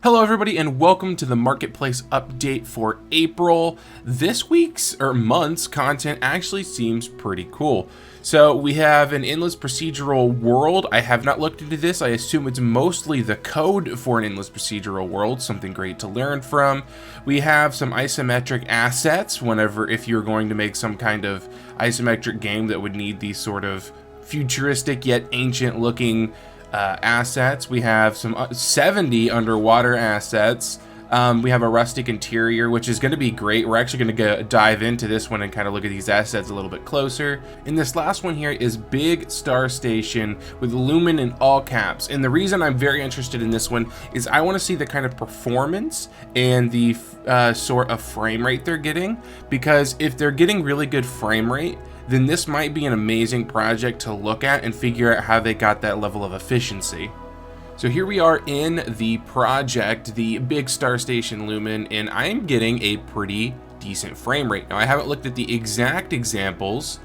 Hello everybody and welcome to the marketplace update for April. This week's or month's content actually seems pretty cool. So we have an endless procedural world. I have not looked into this. I assume it's mostly the code for an endless procedural world, something great to learn from. We have some isometric assets if you're going to make some kind of isometric game that would need these sort of futuristic yet ancient looking assets. We have some 70 underwater assets. We have a rustic interior, which is going to be great. We're actually going to dive into this one and kind of look at these assets a little bit closer. And this last one here is Big Star Station with Lumen in all caps. And the reason I'm very interested in this one is I want to see the kind of performance and the sort of frame rate they're getting, because if they're getting really good frame rate, then this might be an amazing project to look at and figure out how they got that level of efficiency. So here we are in the project, the Big Star Station Lumen, and I'm getting a pretty decent frame rate. Now I haven't looked at the exact examples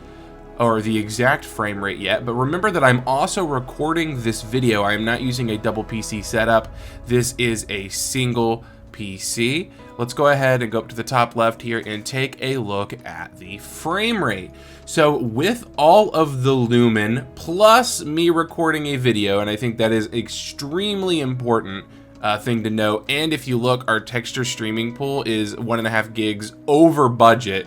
or the exact frame rate yet, but remember that I'm also recording this video. I'm not using a double PC setup. This is a single PC. Let's go ahead and go up to the top left here and take a look at the frame rate. So with all of the Lumen plus me recording a video, and I think that is extremely important thing to know. And if you look, our texture streaming pool is 1.5 gigs over budget.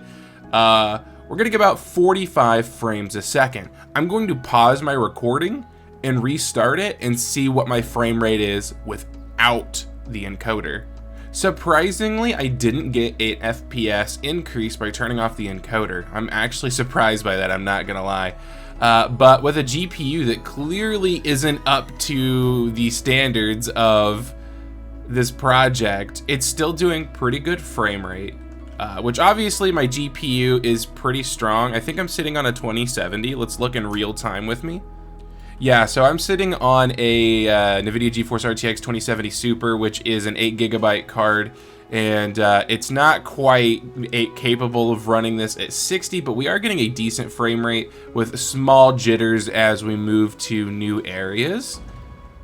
We're gonna get about 45 frames a second. I'm going to pause my recording and restart it and see what my frame rate is without the encoder. Surprisingly, I didn't get an FPS increase by turning off the encoder. I'm actually surprised by that, I'm not gonna lie. But with a GPU that clearly isn't up to the standards of this project, it's still doing pretty good frame rate. Which obviously my GPU is pretty strong. I think I'm sitting on a 2070. Let's look in real time with me. Yeah, so I'm sitting on a NVIDIA GeForce RTX 2070 Super, which is an 8GB card, and it's not quite capable of running this at 60, but we are getting a decent frame rate with small jitters as we move to new areas.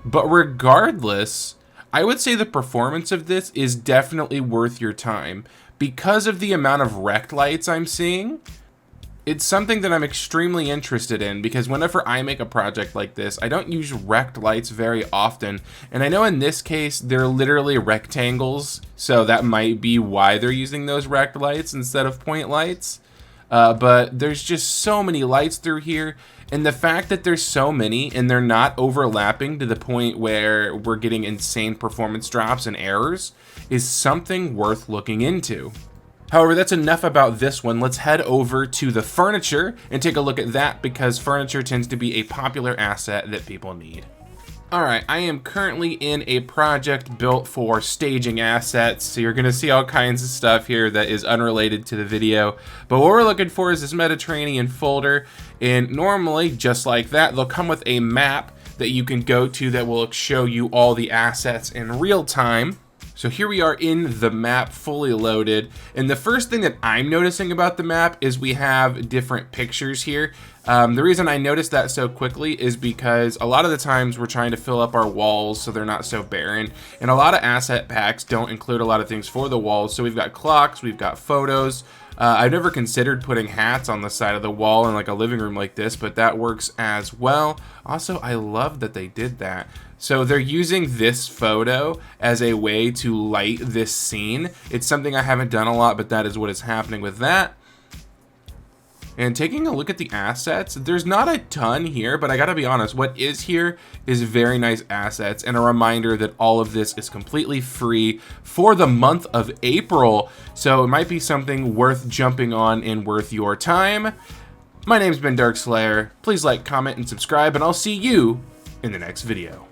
But regardless, I would say the performance of this is definitely worth your time. Because of the amount of rect lights I'm seeing, it's something that I'm extremely interested in, because whenever I make a project like this, I don't use rect lights very often. And I know in this case, they're literally rectangles, so that might be why they're using those rect lights instead of point lights. But there's just so many lights through here, and the fact that there's so many and they're not overlapping to the point where we're getting insane performance drops and errors is something worth looking into. However, that's enough about this one. Let's head over to the furniture and take a look at that, because furniture tends to be a popular asset that people need. Alright, I am currently in a project built for staging assets, so you're going to see all kinds of stuff here that is unrelated to the video. But what we're looking for is this Mediterranean folder, and normally, just like that, they'll come with a map that you can go to that will show you all the assets in real time. So here we are in the map, fully loaded, and the first thing that I'm noticing about the map is we have different pictures here. The reason I noticed that so quickly is because a lot of the times we're trying to fill up our walls so they're not so barren, and a lot of asset packs don't include a lot of things for the walls. So we've got clocks, we've got photos. I've never considered putting hats on the side of the wall in like a living room like this, but that works as well. Also, I love that they did that. So they're using this photo as a way to light this scene. It's something I haven't done a lot, but that is what is happening with that. And taking a look at the assets, there's not a ton here, but I gotta be honest, what is here is very nice assets, and a reminder that all of this is completely free for the month of April, so it might be something worth jumping on and worth your time. My name's been Dark Slayer. Please like, comment, and subscribe, and I'll see you in the next video.